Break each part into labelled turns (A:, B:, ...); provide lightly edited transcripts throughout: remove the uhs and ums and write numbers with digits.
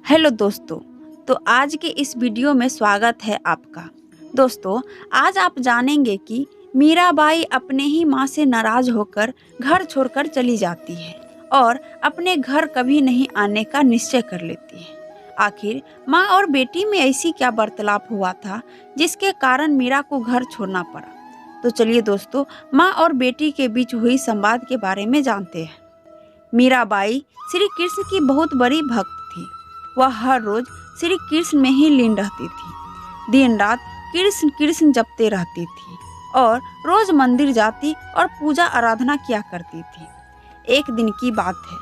A: Hello दोस्तों। तो आज के इस वीडियो में स्वागत है आपका। दोस्तों, आज आप जानेंगे कि मीराबाई अपने ही माँ से नाराज होकर घर छोड़कर चली जाती है और अपने घर कभी नहीं आने का निश्चय कर लेती है। आखिर माँ और बेटी में ऐसी क्या वार्तालाप हुआ था जिसके कारण मीरा को घर छोड़ना पड़ा। तो चलिए दोस्तों, माँ और बेटी के बीच हुई संवाद के बारे में जानते हैं। मीराबाई श्री कृष्ण की बहुत बड़ी भक्त थी। वह हर रोज श्री कृष्ण में ही लीन रहती थी। दिन रात कृष्ण कृष्ण जपते रहती थी और रोज मंदिर जाती और पूजा आराधना किया करती थी। एक दिन की बात है,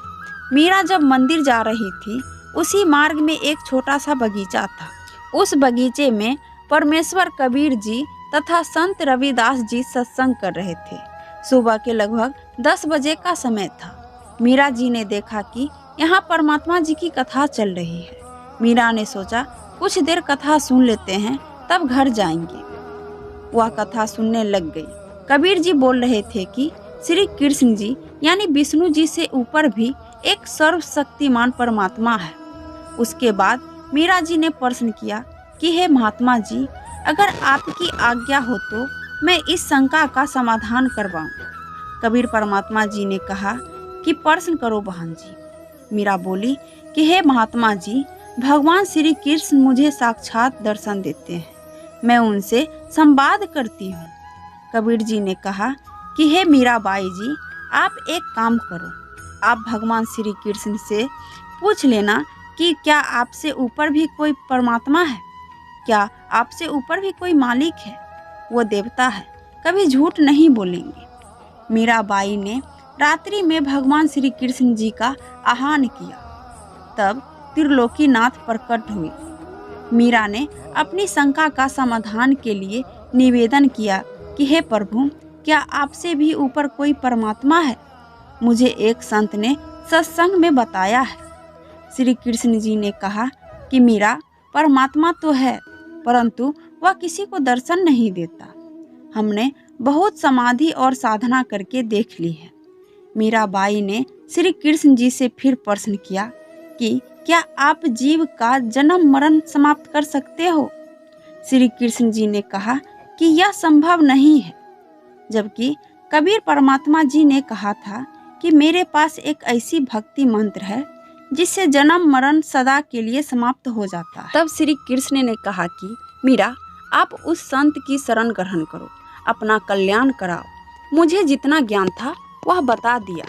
A: मीरा जब मंदिर जा रही थी, उसी मार्ग में एक छोटा सा बगीचा था। उस बगीचे में परमेश्वर कबीर जी तथा संत रविदास जी सत्संग कर रहे थे। सुबह के लगभग 10 बजे का समय था। मीरा जी ने देखा कि यहाँ परमात्मा जी की कथा चल रही है। मीरा ने सोचा कुछ देर कथा सुन लेते हैं, तब घर जाएंगे। वह कथा सुनने लग गई। कबीर जी बोल रहे थे कि श्री कृष्ण जी यानी विष्णु जी से ऊपर भी एक सर्वशक्तिमान परमात्मा है। उसके बाद मीरा जी ने प्रश्न किया कि हे महात्मा जी, अगर आपकी आज्ञा हो तो मैं इस शंका का समाधान करवाऊं। कबीर परमात्मा जी ने कहा कि प्रश्न करो बहन जी। मीरा बोली कि हे महात्मा जी, भगवान श्री कृष्ण मुझे साक्षात दर्शन देते हैं, मैं उनसे संवाद करती हूँ। कबीर जी ने कहा कि हे मीराबाई जी, आप एक काम करो, आप भगवान श्री कृष्ण से पूछ लेना कि क्या आपसे ऊपर भी कोई परमात्मा है, क्या आपसे ऊपर भी कोई मालिक है। वो देवता है, कभी झूठ नहीं बोलेंगे। मीराबाई ने रात्रि में भगवान श्री कृष्ण जी का आह्वान किया। तब त्रिलोकीनाथ प्रकट हुए। मीरा ने अपनी शंका का समाधान के लिए निवेदन किया कि हे प्रभु, क्या आपसे भी ऊपर कोई परमात्मा है? मुझे एक संत ने सत्संग में बताया है। श्री कृष्ण जी ने कहा कि मीरा, परमात्मा तो है, परंतु वह किसी को दर्शन नहीं देता। हमने बहुत समाधि और साधना करके देख ली है। मीराबाई ने श्री कृष्ण जी से फिर प्रश्न किया कि क्या आप जीव का जन्म मरण समाप्त कर सकते हो? श्री कृष्ण जी ने कहा कि यह संभव नहीं है। जबकि कबीर परमात्मा जी ने कहा था कि मेरे पास एक ऐसी भक्ति मंत्र है जिससे जन्म मरण सदा के लिए समाप्त हो जाता है। तब श्री कृष्ण ने कहा कि मीरा, आप उस संत की शरण ग्रहण करो, अपना कल्याण कराओ। मुझे जितना ज्ञान था वह बता दिया।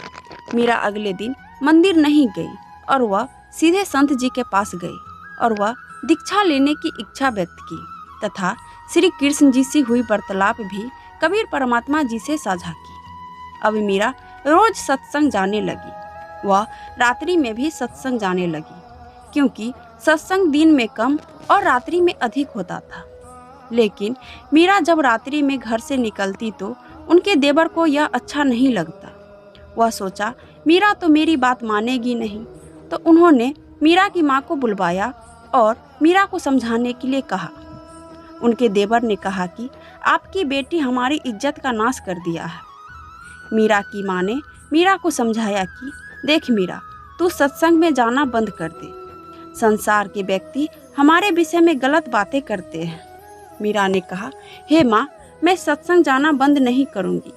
A: मीरा अगले दिन मंदिर नहीं गई और वह सीधे संत जी के पास गई और वह दीक्षा लेने की इच्छा व्यक्त की तथा श्री कृष्ण जी से हुई वार्तालाप भी कबीर परमात्मा जी से साझा की। अब मीरा रोज सत्संग जाने लगी। वह रात्रि में भी सत्संग जाने लगी, क्योंकि सत्संग दिन में कम और रात्रि में अधिक होता था। लेकिन मीरा जब रात्रि में घर से निकलती तो उनके देवर को यह अच्छा नहीं लगता। वह सोचा मीरा तो मेरी बात मानेगी नहीं, तो उन्होंने मीरा की माँ को बुलवाया और मीरा को समझाने के लिए कहा। उनके देवर ने कहा कि आपकी बेटी हमारी इज्जत का नाश कर दिया है। मीरा की माँ ने मीरा को समझाया कि देख मीरा, तू सत्संग में जाना बंद कर दे। संसार के व्यक्ति हमारे विषय में गलत बातें करते हैं। मीरा ने कहा, हे माँ, मैं सत्संग जाना बंद नहीं करूँगी।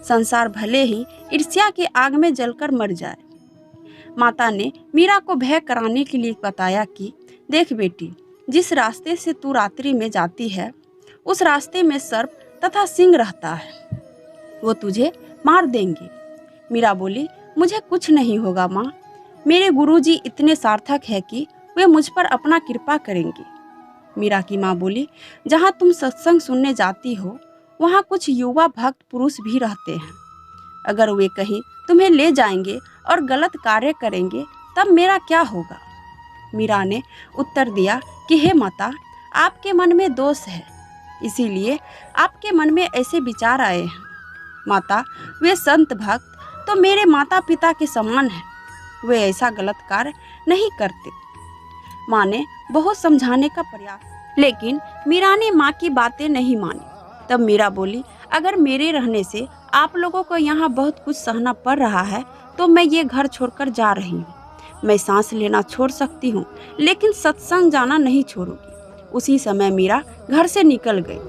A: संसार भले ही ईर्ष्या के आग में जलकर मर जाए। माता ने मीरा को भय कराने के लिए बताया कि देख बेटी, जिस रास्ते से तू रात्रि में जाती है, उस रास्ते में सर्प तथा सिंह रहता है, वो तुझे मार देंगे। मीरा बोली, मुझे कुछ नहीं होगा माँ, मेरे गुरुजी इतने सार्थक है कि वे मुझ पर अपना कृपा करेंगे। मीरा की माँ बोली, जहाँ तुम सत्संग सुनने जाती हो वहाँ कुछ युवा भक्त पुरुष भी रहते हैं। अगर वे कहीं तुम्हें ले जाएंगे और गलत कार्य करेंगे तब मेरा क्या होगा? मीरा ने उत्तर दिया कि हे माता, आपके मन में दोष है, इसीलिए आपके मन में ऐसे विचार आए हैं। माता, वे संत भक्त तो मेरे माता पिता के समान हैं, वे ऐसा गलत कार्य नहीं करते। माँ ने बहुत समझाने का प्रयास, लेकिन मीरा ने माँ की बातें नहीं मानी। तब मीरा बोली, अगर मेरे रहने से आप लोगों को यहाँ बहुत कुछ सहना पड़ रहा है तो मैं ये घर छोड़कर जा रही हूँ। मैं सांस लेना छोड़ सकती हूँ, लेकिन सत्संग जाना नहीं छोड़ूंगी। उसी समय मीरा घर से निकल गई।